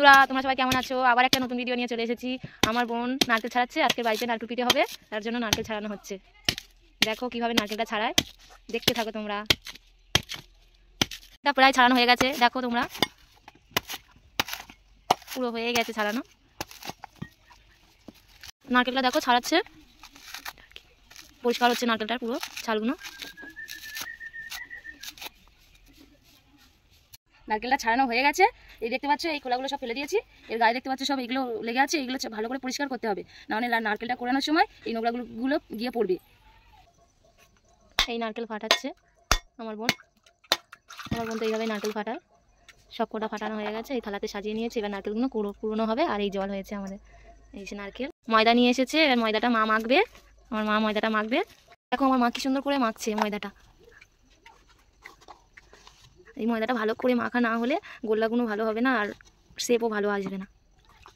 বন্ধুরা তোমরা সবাই কেমন আছো? আবার একটা নতুন ভিডিও নিয়ে চলে এসেছি। আমার বোন নারকেল ছাড়াচ্ছে, আজকে বাড়িতে নারকেল পিঠে হবে, তার জন্য নারকেল ছাড়ানো হচ্ছে। দেখো কিভাবে নারকেলটা ছাড়ায়, দেখতে থাকো তোমরা। এটা প্রায় ছাড়ানো হয়ে গেছে, দেখো তোমরা, পুরো হয়ে গেছে ছাড়ানো। নারকেলটা দেখো ছাড়াচ্ছে, পরিষ্কার হচ্ছে নারকেলটার পুরো ছালগুলো। নারকেলটা ছাড়ানো হয়ে গেছে। এই দেখতে পাচ্ছ, এই খোলাগুলো সব ফেলে দিয়েছি। এর গায়ে দেখতে পাচ্ছ সব এগুলো লেগে আছে, এগুলো ভালো করে পরিষ্কার করতে হবে, নাহলে নারকেলটা কোরানোর সময় এই নোংরাগুলো গিয়ে পড়বে। এই নারকেল ফাটাচ্ছে আমার বোন তো এইভাবে নারকেল ফাটায়। সব কটা ফাটানো হয়ে গেছে, এই থালাতে সাজিয়ে নিয়েছে। এবার নারকেলগুলো পুরনো হবে। আর এই জল হয়েছে আমাদের, এই যে নারকেল। ময়দা নিয়ে এসেছে, এবার ময়দাটা মা মাখবে। আমার মা ময়দাটা মাখবে। দেখো আমার মা কি সুন্দর করে মাখছে ময়দাটা। এই ময়দাটা ভালো করে মাখা না হলে গোল্লাগুলো ভালো হবে না, আর শেপও ভালো আসবে না।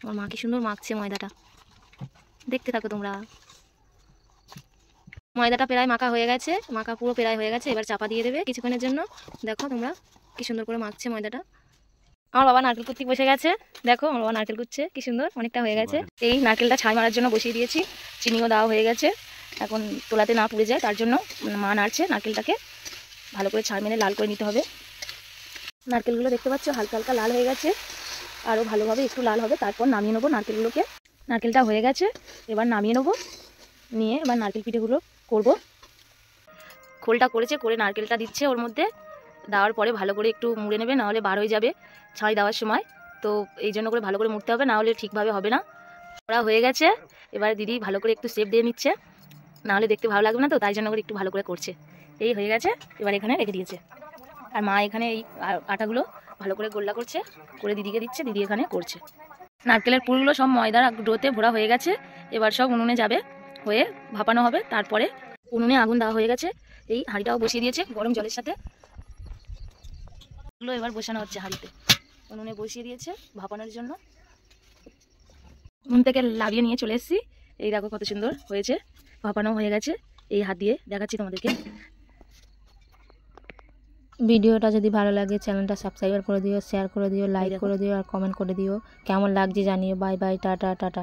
আমার মা কি সুন্দর মাখছে ময়দাটা, দেখতে থাকো তোমরা। ময়দাটা প্রায় মাখা হয়ে গেছে, মাখা পুরো প্রায় হয়ে গেছে। এবার চাপা দিয়ে দেবে কিছুক্ষণের জন্য। দেখো তোমরা কি সুন্দর করে মাখছে ময়দাটা। আমার বাবা নারকেল কুচি বসে গেছে, দেখো আমার বাবা নারকেল কুচছে কি সুন্দর, অনেকটা হয়ে গেছে। এই নারকেলটা ছাই মারার জন্য বসিয়ে দিয়েছি, চিনিও দেওয়া হয়ে গেছে। এখন তোলাতে না পুড়ে যায় তার জন্য মা নাড়ছে নারকেলটাকে। ভালো করে ছাই মেরে লাল করে নিতে হবে। নারকেলগুলো দেখতে পাচ্ছ হালকা হালকা লাল হয়ে গেছে, আরও ভালোভাবে একটু লাল হবে, তারপর নামিয়ে নেবো নারকেলগুলোকে। নারকেলটা হয়ে গেছে, এবার নামিয়ে নেবো। নিয়ে এবার নারকেল পিঠেগুলো করব। খোলটা করেছে, করে নারকেলটা দিচ্ছে ওর মধ্যে। দেওয়ার পরে ভালো করে একটু মুড়ে নেবে, নাহলে বার হয়ে যাবে ছাই দেওয়ার সময়। তো এই জন্য করে ভালো করে মুড়তে হবে, নাহলে ঠিকভাবে হবে না। ওরা হয়ে গেছে, এবার দিদি ভালো করে একটু শেপ দিয়ে নিচ্ছে, নাহলে দেখতে ভালো লাগবে না, তো তাই জন্য করে একটু ভালো করে করছে। এই হয়ে গেছে, এবার এখানে রেখে দিয়েছে। আর মা এখানে এই আটাগুলো ভালো করে গোল্লা করছে, করে দিদিকে দিচ্ছে, দিদি এখানে করছে। নারকেলের পুরগুলো সব ময়দার ডোতে ভরা হয়ে গেছে। এবার সব উনুনে যাবে, হয়ে ভাপানো হবে। তারপরে উনুনে আগুন দেওয়া হয়ে গেছে, এই হাঁড়িটাও বসিয়ে দিয়েছে গরম জলের সাথে। এগুলো এবার বসানো হচ্ছে হাঁড়িতে, উনুনে বসিয়ে দিয়েছে ভাপানোর জন্য। উনুন থেকে লাভিয়ে নিয়ে চলে এসেছি। এই দেখো কত সুন্দর হয়েছে, ভাপানো হয়ে গেছে। এই হাত দিয়ে দেখাচ্ছি তোমাদেরকে। ভিডিওটা যদি ভালো লাগে চ্যানেলটা সাবস্ক্রাইব করে দিও, শেয়ার করে দিও, লাইক করে দিও, আর কমেন্ট করে দিও। কেমন লাগছে জানিও। Bye bye, tata tata.